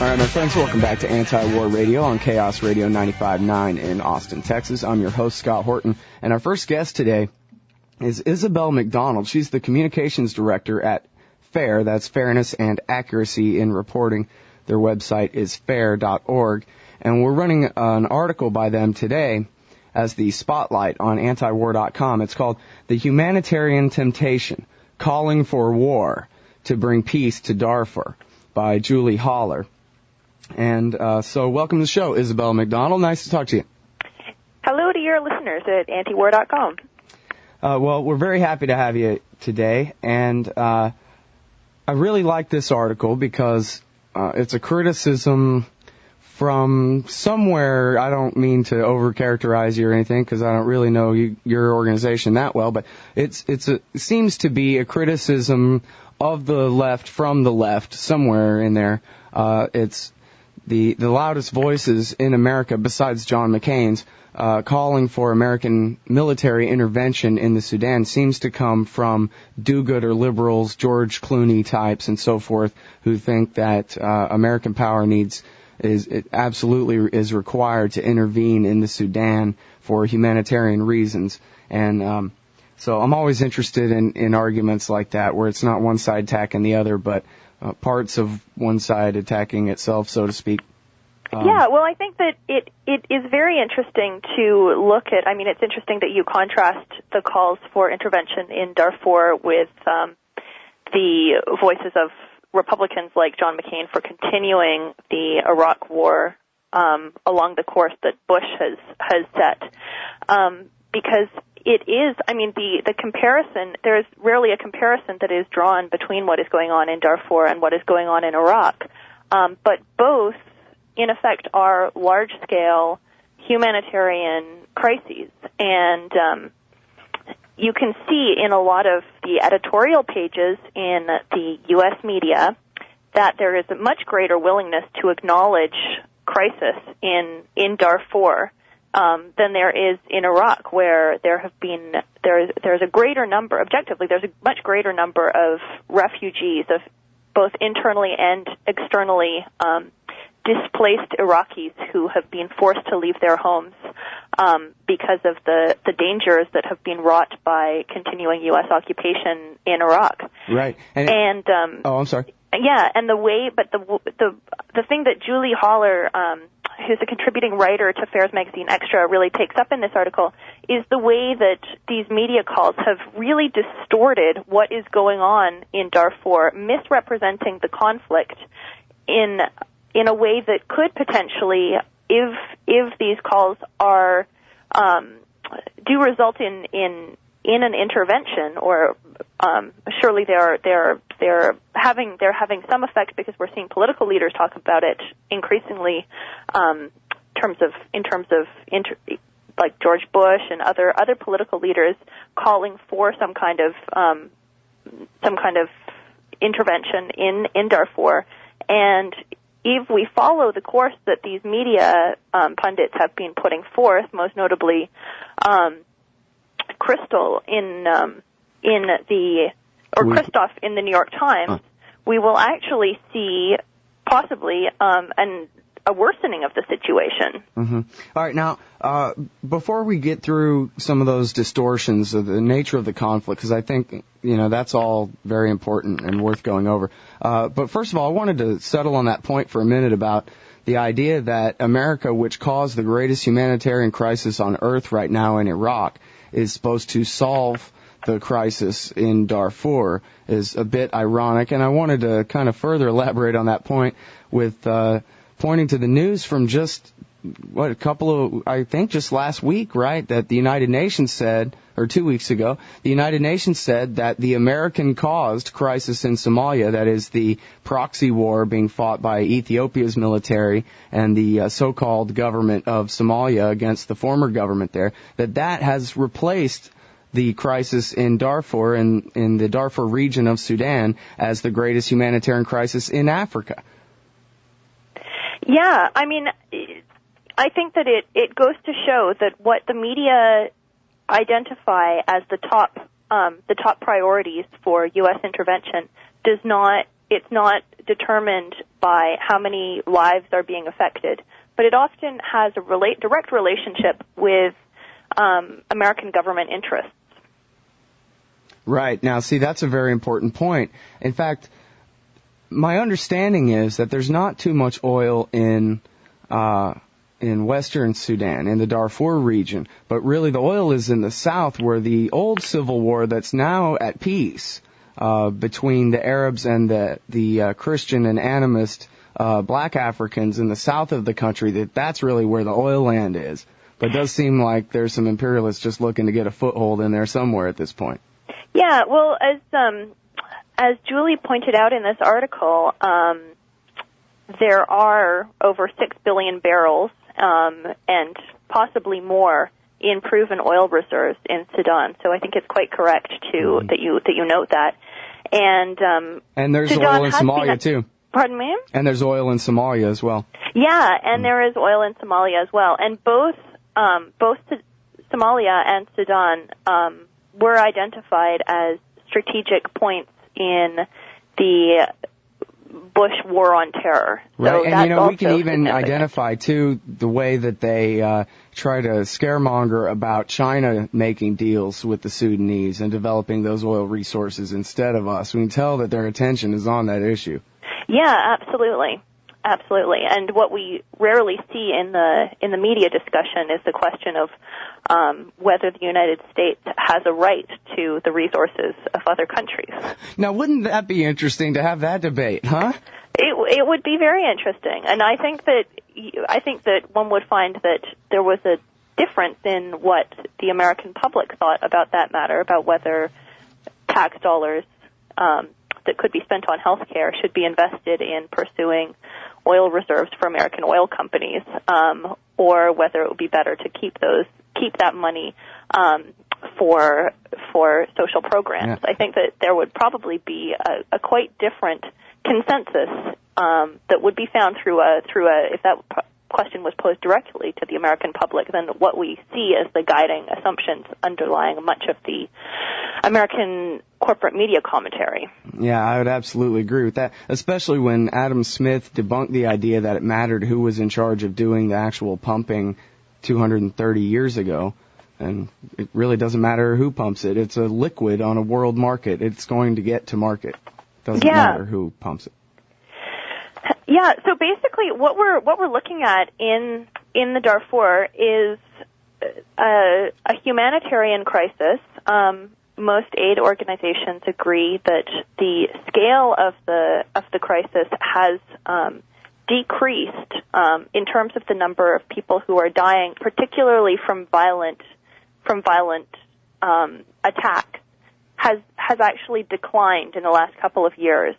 All right, my friends, welcome back to Anti-War Radio on Chaos Radio 95.9 in Austin, Texas. I'm your host, Scott Horton, and our first guest today is Isabel McDonald. She's the communications director at FAIR, that's Fairness and Accuracy in Reporting. Their website is fair.org, and we're running an article by them today as the spotlight on antiwar.com. It's called The Humanitarian Temptation, Calling for War to Bring Peace to Darfur by Julie Haller. And so welcome to the show, Isabel McDonald. Nice to talk to you. Hello to your listeners at antiwar.com. Well, we're very happy to have you today. And I really like this article because it's a criticism from somewhere. I don't mean to overcharacterize you or anything because I don't really know your organization that well. But it seems to be a criticism of the left from the left somewhere in there. It's the loudest voices in America, besides John McCain's, calling for American military intervention in the Sudan seems to come from do-gooder liberals, George Clooney types, and so forth, who think that American power absolutely is required to intervene in the Sudan for humanitarian reasons. And so I'm always interested in arguments like that, where it's not one side attacking the other, but parts of one side attacking itself, so to speak. Yeah, well, I think that it is very interesting to look at. I mean, it's interesting that you contrast the calls for intervention in Darfur with the voices of Republicans like John McCain for continuing the Iraq war along the course that Bush has set. Because it is, I mean, the comparison, there is rarely a comparison that is drawn between what is going on in Darfur and what is going on in Iraq. But both, in effect, are large-scale humanitarian crises. And you can see in a lot of the editorial pages in the U.S. media that there is a much greater willingness to acknowledge crisis in Darfur than there is in Iraq, where there's a greater number, objectively, there's a much greater number of refugees, of both internally and externally displaced Iraqis who have been forced to leave their homes because of the dangers that have been wrought by continuing U.S. occupation in Iraq. Right. And I'm sorry. Yeah, and the thing that Julie Haller, who's a contributing writer to Fairs Magazine Extra, really takes up in this article is the way that these media calls have really distorted what is going on in Darfur, misrepresenting the conflict in a way that could potentially, if these calls are do result in an intervention, or surely they're having some effect, because we're seeing political leaders talk about it increasingly in terms of like George Bush and other political leaders calling for some kind of intervention in Darfur. And if we follow the course that these media pundits have been putting forth, most notably Christoph in the New York Times, we will actually see possibly a worsening of the situation. Mm-hmm. All right, now, before we get through some of those distortions of the nature of the conflict, because I think, that's all very important and worth going over. But first of all, I wanted to settle on that point for a minute about the idea that America, which caused the greatest humanitarian crisis on earth right now in Iraq, is supposed to solve the crisis in Darfur, is a bit ironic. And I wanted to kind of further elaborate on that point with pointing to the news from just last week, right, that the United Nations said, or 2 weeks ago, the United Nations said that the American-caused crisis in Somalia, that is the proxy war being fought by Ethiopia's military and the so-called government of Somalia against the former government there, that has replaced the crisis in Darfur and in the Darfur region of Sudan as the greatest humanitarian crisis in Africa. Yeah, I mean, I think that it goes to show that what the media identify as the top priorities for U.S. intervention it's not determined by how many lives are being affected, but it often has a direct relationship with American government interests. Right. Now, see, that's a very important point. In fact, my understanding is that there's not too much oil in western Sudan, in the Darfur region, but really the oil is in the south, where the old civil war that's now at peace between the Arabs and the Christian and animist black Africans in the south of the country, that's really where the oil land is. But it does seem like there's some imperialists just looking to get a foothold in there somewhere at this point. Yeah, well, as Julie pointed out in this article, there are over 6 billion barrels and possibly more in proven oil reserves in Sudan. So I think it's quite correct that you note that. And there's Sudan oil in Somalia too. Pardon me? And there's oil in Somalia as well. Yeah, and there is oil in Somalia as well. And both Somalia and Sudan were identified as strategic points in the Bush war on terror. Right, so and we can even identify, too, the way that they try to scaremonger about China making deals with the Sudanese and developing those oil resources instead of us. We can tell that their attention is on that issue. Yeah, absolutely. Absolutely. And what we rarely see in the media discussion is the question of whether the United States has a right to the resources of other countries. Now, wouldn't that be interesting to have that debate, huh? It would be very interesting. And I think that one would find that there was a difference in what the American public thought about that matter, about whether tax dollars that could be spent on health care should be invested in pursuing oil reserves for American oil companies, or whether it would be better to keep that money for social programs. Yeah. I think that there would probably be a quite different consensus that would be found through if that question was posed directly to the American public than what we see as the guiding assumptions underlying much of the American corporate media commentary. Yeah, I would absolutely agree with that, especially when Adam Smith debunked the idea that it mattered who was in charge of doing the actual pumping 230 years ago. And it really doesn't matter who pumps it. It's a liquid on a world market. It's going to get to market. Doesn't matter who pumps it. Yeah, so basically what we're looking at in the Darfur is a humanitarian crisis. Most aid organizations agree that the scale of the crisis has decreased in terms of the number of people who are dying, particularly from violent attack, has actually declined in the last couple of years.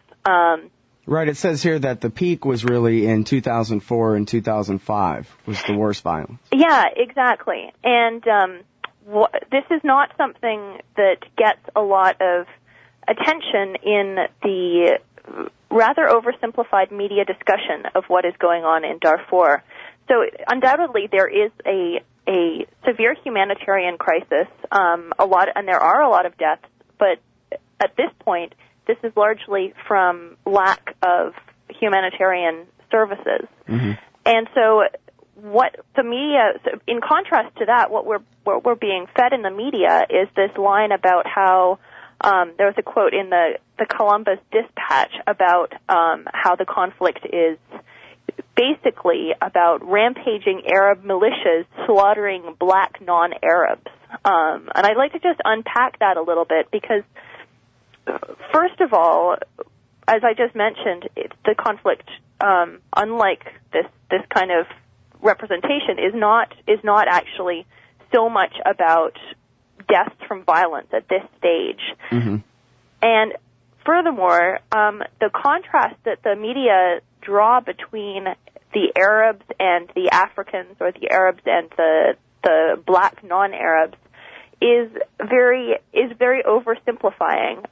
Right, it says here that the peak was really in 2004 and 2005 was the worst violence. Yeah, exactly. And this is not something that gets a lot of attention in the rather oversimplified media discussion of what is going on in Darfur. So undoubtedly there is a severe humanitarian crisis, and there are a lot of deaths, but at this point this is largely from lack of humanitarian services. Mm-hmm. And so what the media, in contrast to that, what we're being fed in the media is this line about how there was a quote in the Columbus Dispatch about how the conflict is basically about rampaging Arab militias slaughtering black non-Arabs. And I'd like to just unpack that a little bit because, first of all, as I just mentioned, the conflict, unlike this kind of representation, is not actually so much about deaths from violence at this stage. Mm-hmm. And furthermore, the contrast that the media draw between the Arabs and the Africans, or the Arabs and the black non-Arabs, is very oversimplifying.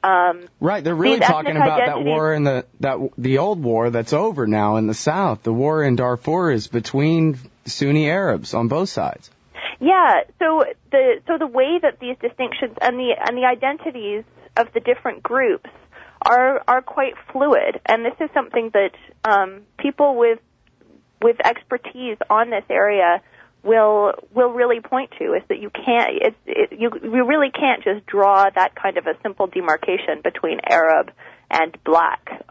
Right, they're really talking about that war in the old war that's over now in the South. The war in Darfur is between Sunni Arabs on both sides. Yeah, so the way that these distinctions and the identities of the different groups are quite fluid, and this is something that people with expertise on this area will really point to, is that you really can't just draw that kind of a simple demarcation between Arab and black.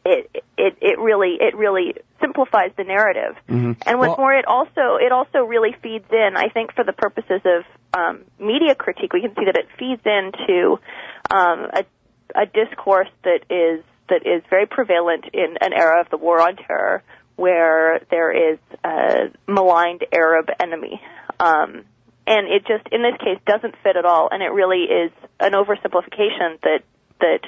It really simplifies the narrative. Mm-hmm. And what's more, it also really feeds in, I think, for the purposes of media critique, we can see that it feeds into a discourse that is very prevalent in an era of the war on terror, where there is a maligned Arab enemy. And it just, in this case, doesn't fit at all, and it really is an oversimplification that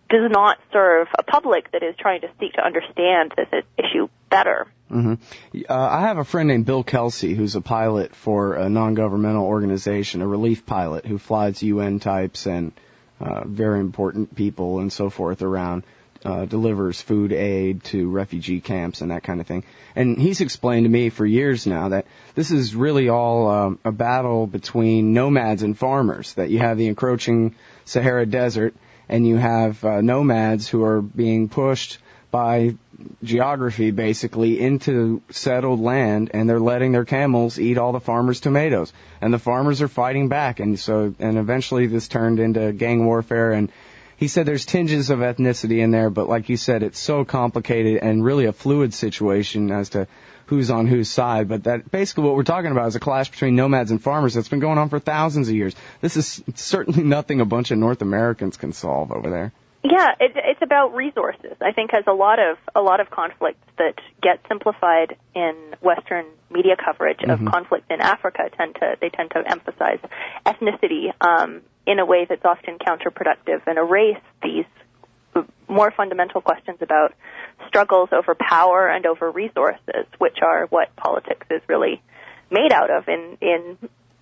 does not serve a public that is trying to seek to understand this issue better. Mm-hmm. I have a friend named Bill Kelsey, who's a pilot for a non-governmental organization, a relief pilot who flies UN types and very important people and so forth around, delivers food aid to refugee camps and that kind of thing. And he's explained to me for years now that this is really all a battle between nomads and farmers, that you have the encroaching Sahara Desert, and you have nomads who are being pushed by geography, basically, into settled land, and they're letting their camels eat all the farmers' tomatoes. And the farmers are fighting back, and eventually this turned into gang warfare. And he said there's tinges of ethnicity in there, but like you said, it's so complicated and really a fluid situation as to who's on whose side. But that basically what we're talking about is a clash between nomads and farmers that's been going on for thousands of years. This is certainly nothing a bunch of North Americans can solve over there. Yeah, it's about resources. I think as a lot of conflicts that get simplified in Western media coverage of conflict in Africa tend to emphasize ethnicity in a way that's often counterproductive and erase these more fundamental questions about struggles over power and over resources, which are what politics is really made out of in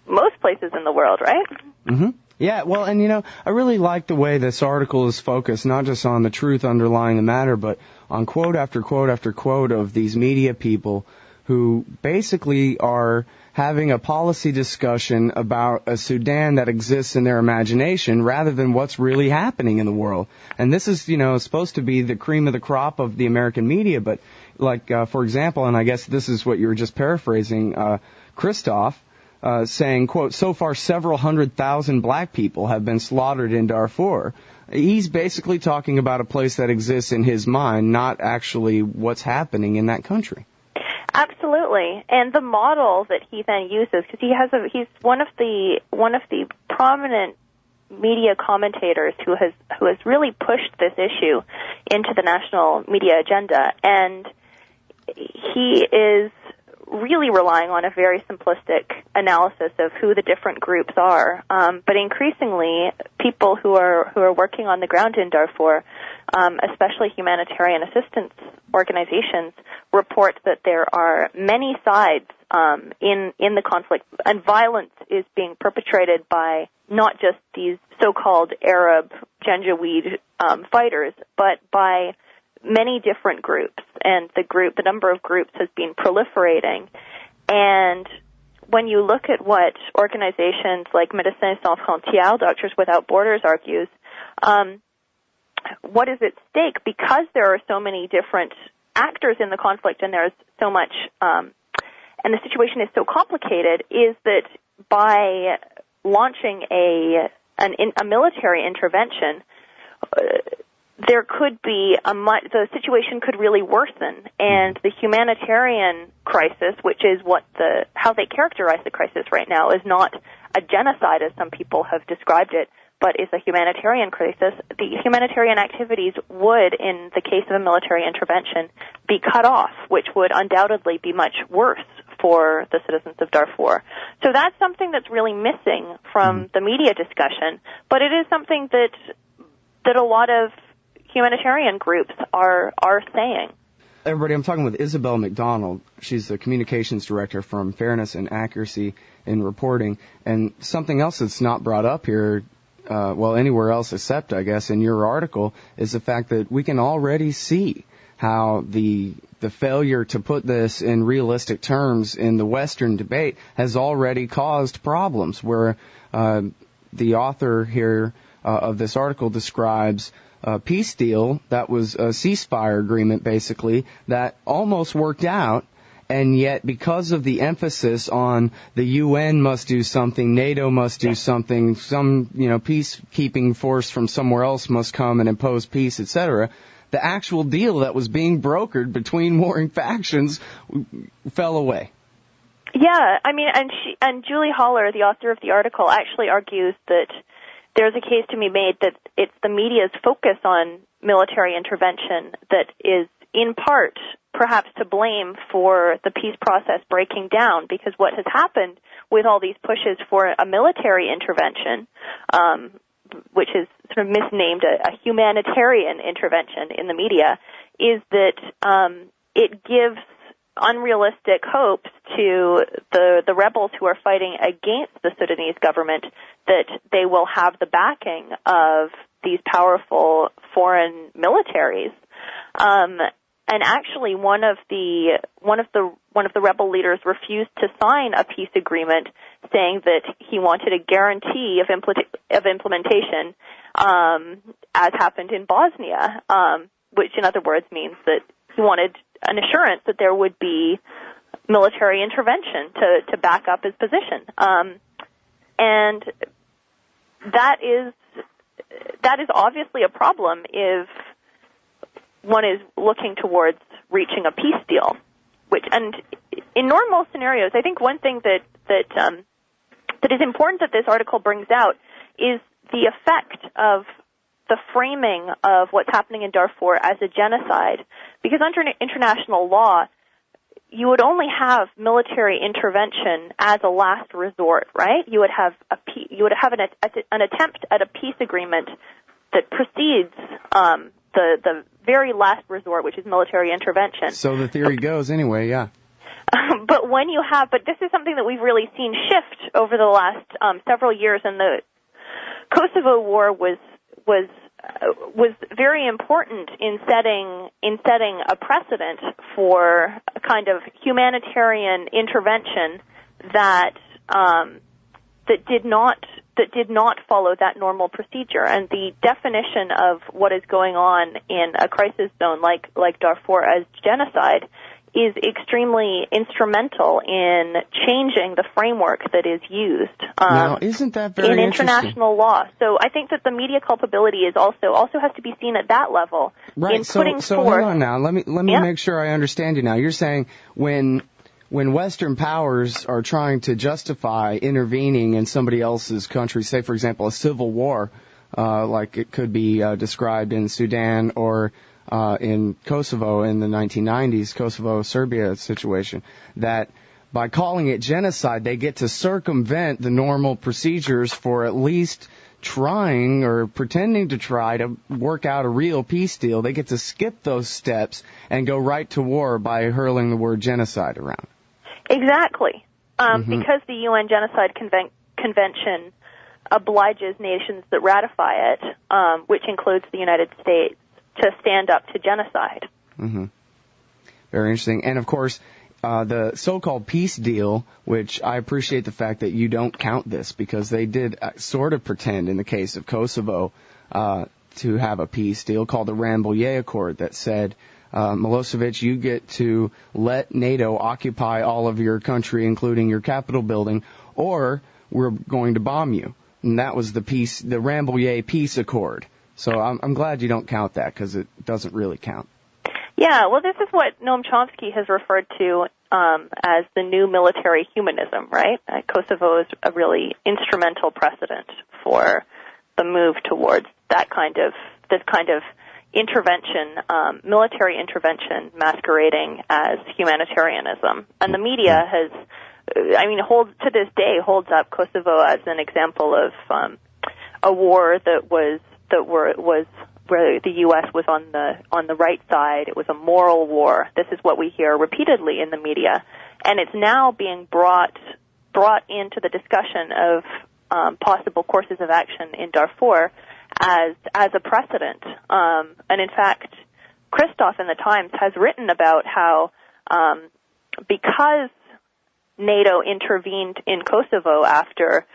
most places in the world, right? Mm-hmm. Yeah, well, and I really like the way this article is focused, not just on the truth underlying the matter, but on quote after quote after quote of these media people who basically are having a policy discussion about a Sudan that exists in their imagination rather than what's really happening in the world. And this is, supposed to be the cream of the crop of the American media, but like, for example, and I guess this is what you were just paraphrasing, Christoph, saying, quote, so far several 100,000 black people have been slaughtered in Darfur. He's basically talking about a place that exists in his mind, not actually what's happening in that country. Absolutely, and the model that he then uses, because he's one of the prominent media commentators who has really pushed this issue into the national media agenda, and he is really relying on a very simplistic analysis of who the different groups are. But increasingly, people who are working on the ground in Darfur, especially humanitarian assistance organizations, report that there are many sides in the conflict, and violence is being perpetrated by not just these so-called Arab Janjaweed fighters, but by many different groups, and the number of groups has been proliferating. And when you look at what organizations like Médecins Sans Frontières, Doctors Without Borders, argues, what is at stake, because there are so many different actors in the conflict and there's so much, and the situation is so complicated, is that by launching a military intervention, there could be the situation could really worsen, and the humanitarian crisis, which is how they characterize the crisis right now, is not a genocide as some people have described it, but is a humanitarian crisis. The humanitarian activities would, in the case of a military intervention, be cut off, which would undoubtedly be much worse for the citizens of Darfur. So that's something that's really missing from the media discussion, but it is something that a lot of humanitarian groups are saying. Everybody, I'm talking with Isabel McDonald. She's the communications director from Fairness and Accuracy in Reporting. And something else that's not brought up here, anywhere else except, I guess, in your article, is the fact that we can already see how the failure to put this in realistic terms in the Western debate has already caused problems, where the author here of this article describes a peace deal that was a ceasefire agreement, basically, that almost worked out. And yet, because of the emphasis on the UN must do something, NATO must do something, some, peacekeeping force from somewhere else must come and impose peace, etc., the actual deal that was being brokered between warring factions fell away. Yeah, I mean, and Julie Haller, the author of the article, actually argues that there's a case to be made that it's the media's focus on military intervention that is, in part, perhaps to blame for the peace process breaking down, because what has happened with all these pushes for a military intervention, which is sort of misnamed a humanitarian intervention in the media, is that it gives unrealistic hopes to the rebels who are fighting against the Sudanese government that they will have the backing of these powerful foreign militaries. And actually, one of the rebel leaders refused to sign a peace agreement, saying that he wanted a guarantee of implementation, as happened in Bosnia, which in other words means that he wanted an assurance that there would be military intervention to back up his position, and that is obviously a problem if one is looking towards reaching a peace deal. And in normal scenarios, I think one thing that is important that this article brings out is the effect of the framing of what's happening in Darfur as a genocide, because under international law, you would only have military intervention as a last resort, right? You would have an attempt at a peace agreement that precedes the very last resort, which is military intervention. So the theory goes anyway, yeah. But this is something that we've really seen shift over the last several years, and the Kosovo War was very important in setting a precedent for a kind of humanitarian intervention that did not follow that normal procedure. And the definition of what is going on in a crisis zone like Darfur as genocide is extremely instrumental in changing the framework that is used now, isn't that very in international law. So I think that the media culpability is also has to be seen at that level. Right. In putting so forth, hang on now. Let me make sure I understand you now. You're saying when Western powers are trying to justify intervening in somebody else's country, say for example a civil war, like it could be described in Sudan or in Kosovo in the 1990s, Kosovo-Serbia situation, that by calling it genocide, they get to circumvent the normal procedures for at least trying or pretending to try to work out a real peace deal. They get to skip those steps and go right to war by hurling the word genocide around. Exactly. Because the UN Genocide Convention obliges nations that ratify it, which includes the United States, to stand up to genocide. Mm-hmm. Very interesting. And, of course, the so-called peace deal, which I appreciate the fact that you don't count this, because they did sort of pretend in the case of Kosovo to have a peace deal called the Rambouillet Accord that said, Milosevic, you get to let NATO occupy all of your country, including your Capitol building, or we're going to bomb you. And that was the Rambouillet Peace Accord. So I'm glad you don't count that, because it doesn't really count. Yeah, well, this is what Noam Chomsky has referred to as the new military humanism, right? Kosovo is a really instrumental precedent for the move towards this kind of intervention, military intervention masquerading as humanitarianism. And the media to this day holds up Kosovo as an example of a war where the U.S. was on the right side. It was a moral war. This is what we hear repeatedly in the media, and it's now being brought into the discussion of possible courses of action in Darfur as a precedent. And in fact, Christoph in the Times has written about how because NATO intervened in Kosovo after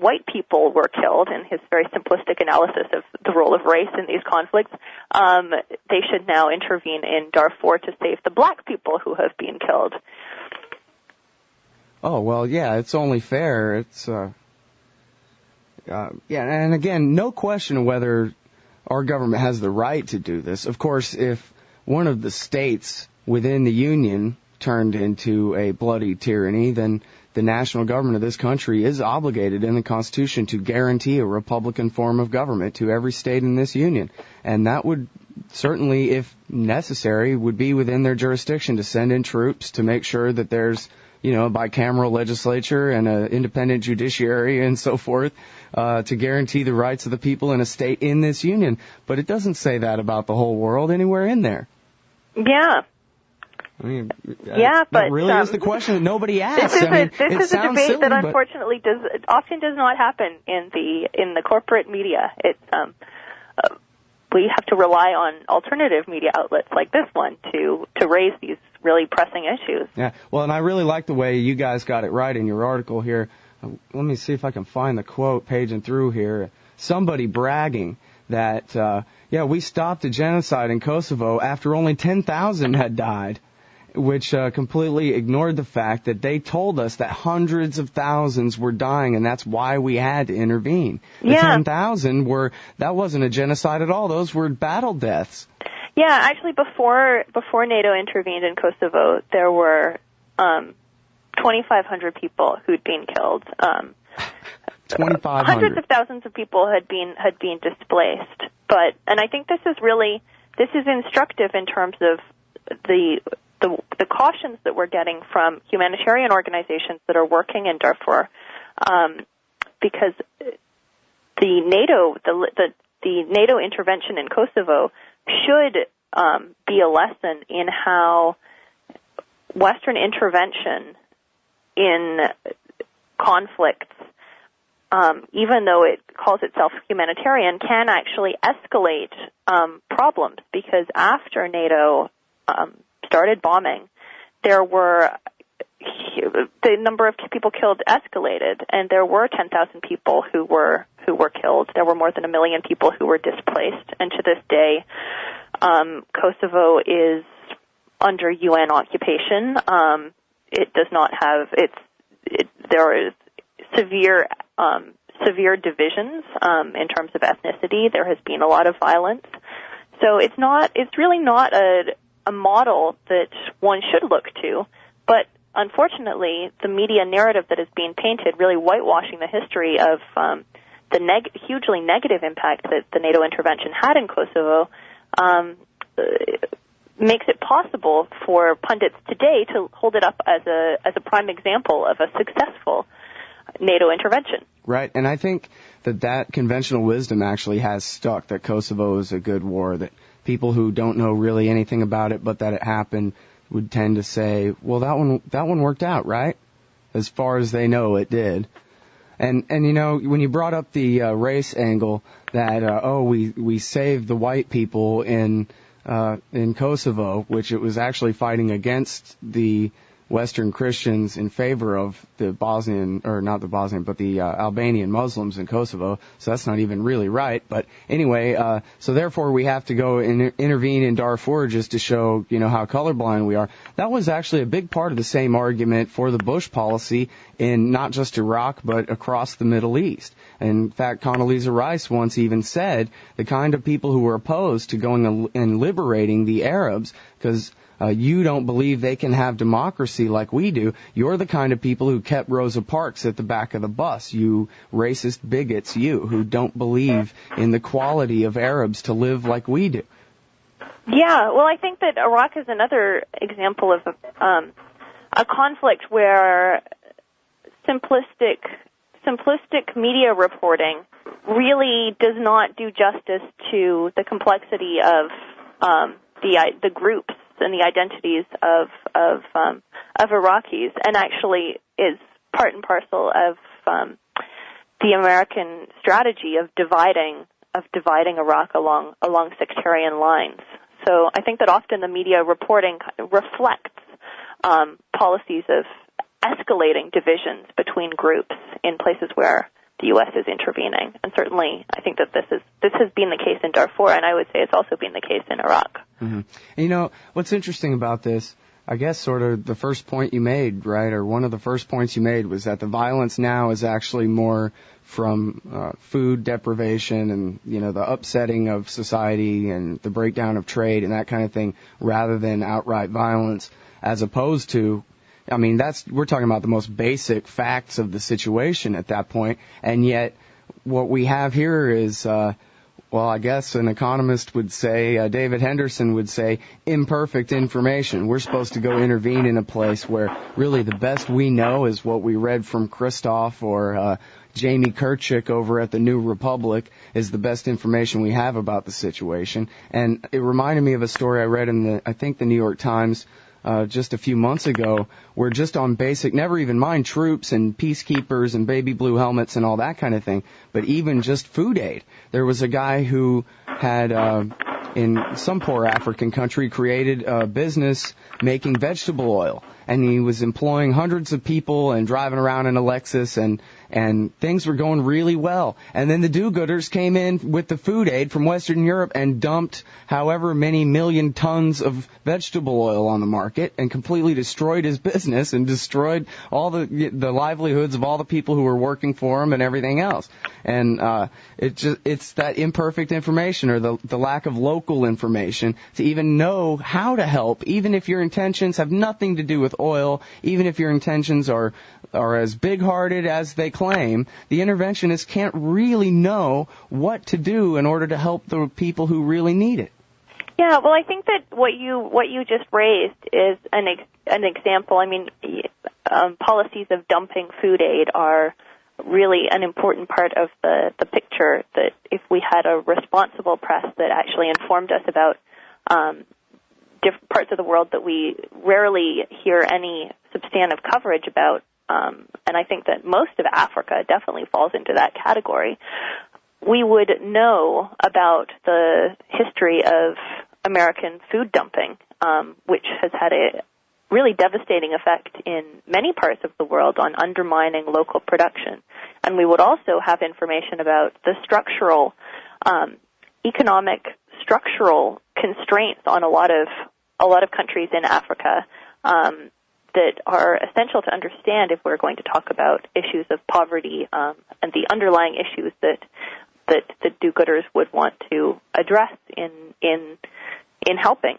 white people were killed, in his very simplistic analysis of the role of race in these conflicts, they should now intervene in Darfur to save the black people who have been killed. Oh, well, yeah, it's only fair. It's, and again, no question of whether our government has the right to do this. Of course, if one of the states within the Union turned into a bloody tyranny, then the national government of this country is obligated in the Constitution to guarantee a Republican form of government to every state in this Union. And that would certainly, if necessary, would be within their jurisdiction to send in troops to make sure that there's, a bicameral legislature and an independent judiciary and so forth, to guarantee the rights of the people in a state in this Union. But it doesn't say that about the whole world anywhere in there. Yeah. I mean, but that really is the question that nobody asks. This is a debate silly, that unfortunately often does not happen in the corporate media. It's we have to rely on alternative media outlets like this one to raise these really pressing issues. Yeah. Well, and I really like the way you guys got it right in your article here. Let me see if I can find the quote paging through here. Somebody bragging that we stopped the genocide in Kosovo after only 10,000 had died, which completely ignored the fact that they told us that hundreds of thousands were dying, and that's why we had to intervene. The 10,000 that wasn't a genocide at all. Those were battle deaths. Yeah, actually, before NATO intervened in Kosovo, there were 2,500 people who'd been killed. 2,500. Hundreds of thousands of people had been displaced. And I think this is instructive in terms of the cautions that we're getting from humanitarian organizations that are working in Darfur, because the NATO intervention in Kosovo should be a lesson in how Western intervention in conflicts, even though it calls itself humanitarian, can actually escalate problems, because after NATO started bombing, the number of people killed escalated, and there were 10,000 people who were killed. There were more than 1 million people who were displaced, and to this day, Kosovo is under UN occupation. It does not have there is severe divisions in terms of ethnicity. There has been a lot of violence, so it's really not a model that one should look to, but unfortunately, the media narrative that is being painted, really whitewashing the history of the hugely negative impact that the NATO intervention had in Kosovo, makes it possible for pundits today to hold it up as a prime example of a successful NATO intervention. Right, and I think that conventional wisdom actually has stuck, that Kosovo is a good war, that people who don't know really anything about it but that it happened would tend to say, well, that one worked out, right? As far as they know, it did. And when you brought up the race angle, that we saved the white people in Kosovo, which it was actually fighting against the Western Christians in favor of the Albanian Muslims in Kosovo. So that's not even really right. But anyway, so therefore we have to go and intervene in Darfur just to show, how colorblind we are. That was actually a big part of the same argument for the Bush policy in not just Iraq, but across the Middle East. In fact, Condoleezza Rice once even said the kind of people who were opposed to going and liberating the Arabs, because you don't believe they can have democracy like we do. You're the kind of people who kept Rosa Parks at the back of the bus. You racist bigots, who don't believe in the quality of Arabs to live like we do. Yeah, well, I think that Iraq is another example of a conflict where simplistic media reporting really does not do justice to the complexity of the groups and the identities of Iraqis, and actually is part and parcel of the American strategy of dividing Iraq along sectarian lines. So I think that often the media reporting reflects policies of escalating divisions between groups in places where the U.S. is intervening. And certainly, I think that this has been the case in Darfur, and I would say it's also been the case in Iraq. Mm-hmm. And what's interesting about this, I guess sort of the first point you made, right, or one of the first points you made was that the violence now is actually more from food deprivation and, the upsetting of society and the breakdown of trade and that kind of thing, rather than outright violence, as opposed to, we're talking about the most basic facts of the situation at that point, and yet what we have here is, I guess an economist would say, David Henderson would say, imperfect information. We're supposed to go intervene in a place where really the best we know is what we read from Christoph or Jamie Kirchick over at the New Republic is the best information we have about the situation. And it reminded me of a story I read in the New York Times just a few months ago, where just on basic, never even mind troops and peacekeepers and baby blue helmets and all that kind of thing, but even just food aid. There was a guy who had, in some poor African country, created a business making vegetable oil. And he was employing hundreds of people and driving around in a Lexus, and things were going really well. And then the do-gooders came in with the food aid from Western Europe and dumped however many million tons of vegetable oil on the market and completely destroyed his business and destroyed all the livelihoods of all the people who were working for him and everything else. And it's that imperfect information, or the lack of local information to even know how to help, even if your intentions have nothing to do with oil, even if your intentions are as big-hearted as they claim. The interventionists can't really know what to do in order to help the people who really need it. Yeah, well, I think that what you just raised is an example. Policies of dumping food aid are really an important part of the picture, that if we had a responsible press that actually informed us about different parts of the world that we rarely hear any substantive coverage about, and I think that most of Africa definitely falls into that category, we would know about the history of American food dumping, which has had a really devastating effect in many parts of the world on undermining local production. And we would also have information about the structural, economic structural constraints on a lot of countries in Africa that are essential to understand if we're going to talk about issues of poverty and the underlying issues that the do-gooders would want to address in helping.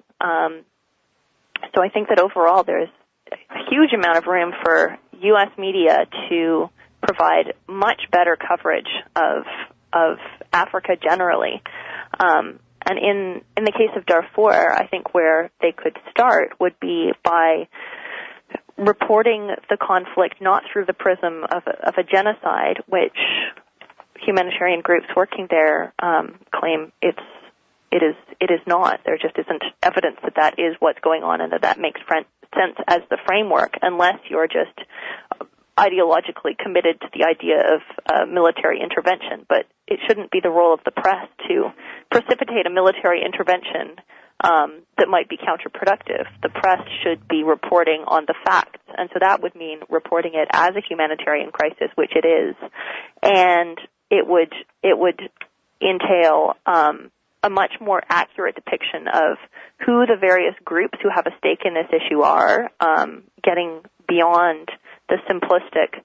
So I think that overall there's a huge amount of room for U.S. media to provide much better coverage of Africa generally. And in the case of Darfur, I think where they could start would be by reporting the conflict not through the prism of a genocide, which humanitarian groups working there claim it is not. There just isn't evidence that is what's going on and that makes sense as the framework, unless you're just ideologically committed to the idea of military intervention. But it shouldn't be the role of the press to precipitate a military intervention that might be counterproductive. The press should be reporting on the facts, and so that would mean reporting it as a humanitarian crisis, which it is, and it would entail a much more accurate depiction of who the various groups who have a stake in this issue are, getting beyond the simplistic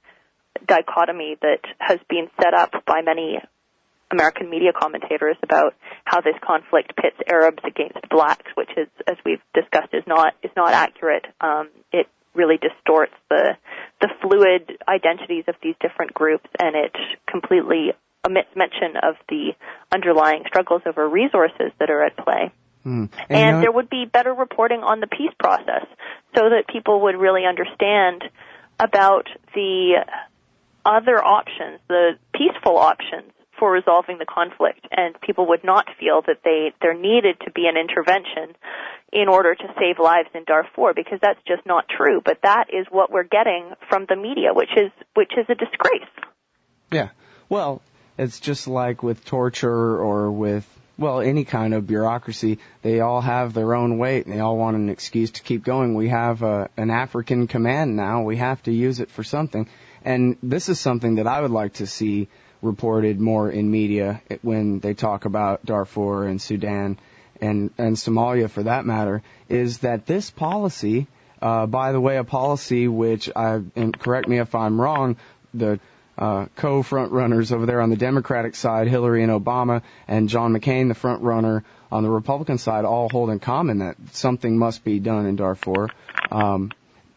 dichotomy that has been set up by many American media commentators about how this conflict pits Arabs against blacks, which is, as we've discussed, is not accurate. It really distorts the fluid identities of these different groups, and it completely omits mention of the underlying struggles over resources that are at play. And there would be better reporting on the peace process so that people would really understand about the other options, the peaceful options for resolving the conflict, and people would not feel that there needed to be an intervention in order to save lives in Darfur, because that's just not true. But that is what we're getting from the media, which is a disgrace. Yeah. Well, it's just like with torture or with, any kind of bureaucracy. They all have their own weight, and they all want an excuse to keep going. We have an African command now. We have to use it for something. And this is something that I would like to see reported more in media when they talk about Darfur and Sudan and Somalia for that matter, is that this policy, by the way, a policy which, and correct me if I'm wrong, the co-front runners over there on the Democratic side, Hillary and Obama, and John McCain, the front runner on the Republican side, all hold in common that something must be done in Darfur.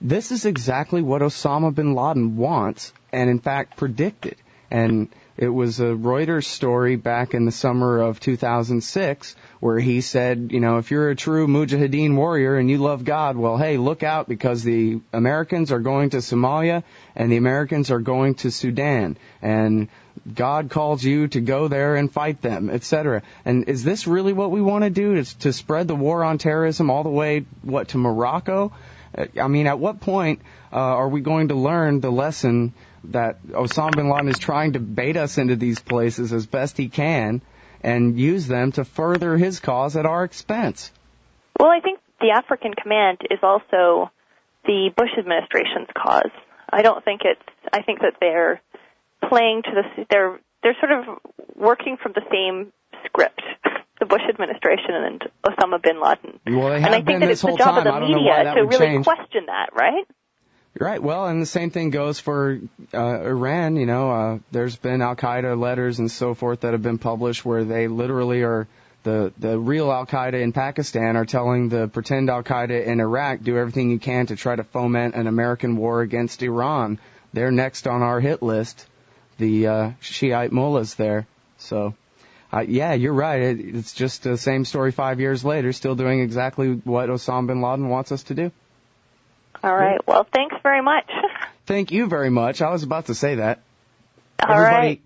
This is exactly what Osama bin Laden wants and, in fact, predicted. And it was a Reuters story back in the summer of 2006 where he said, you know, if you're a true Mujahideen warrior and you love God, well, hey, look out because the Americans are going to Somalia and the Americans are going to Sudan. And God calls you to go there and fight them, etc. And is this really what we want to do, to spread the war on terrorism all the way, to Morocco? I mean, at what point are we going to learn the lesson that Osama bin Laden is trying to bait us into these places as best he can and use them to further his cause at our expense? Well, I think the African Command is also the Bush administration's cause. I think that they're playing to they're sort of working from the same script, the Bush administration and Osama bin Laden. Well, they have and I think that it's the job of the media to really question that, right? Right. Well, and the same thing goes for Iran. You know, there's been Al-Qaeda letters and so forth that have been published where they literally are, the real Al-Qaeda in Pakistan are telling the pretend Al-Qaeda in Iraq, do everything you can to try to foment an American war against Iran. They're next on our hit list, the Shiite mullahs there. So, yeah, you're right. It's just the same story 5 years later, still doing exactly what Osama bin Laden wants us to do. All right. Well, thanks very much. Thank you very much. I was about to say that. All right.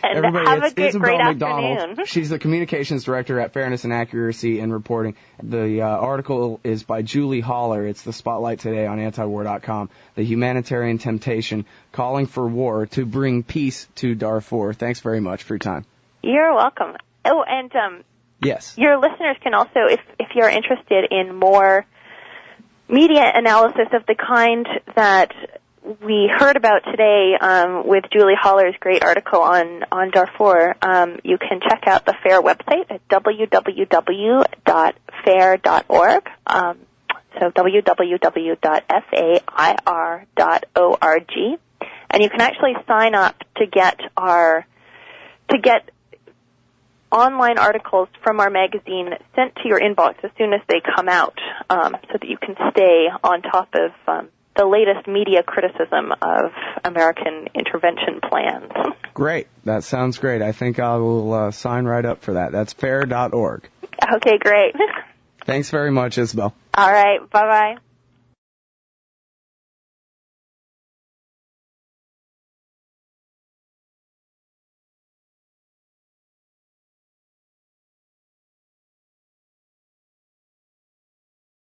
Everybody, have it's a Isabel great McDonald. afternoon. She's the communications director at Fairness and Accuracy in Reporting. The article is by Julie Haller. It's the spotlight today on antiwar.com. The humanitarian temptation, calling for war to bring peace to Darfur. Thanks very much for your time. You're welcome. Oh, and yes, your listeners can also, if you're interested in more media analysis of the kind that we heard about today with Julie Haller's great article on Darfur, you can check out the FAIR website at www.fair.org. So www.fair.org, and you can actually sign up to get online articles from our magazine sent to your inbox as soon as they come out, so that you can stay on top of the latest media criticism of American intervention plans. Great. That sounds great. I think I will sign right up for that. That's fair.org. Okay, great. Thanks very much, Isabel. All right. Bye-bye.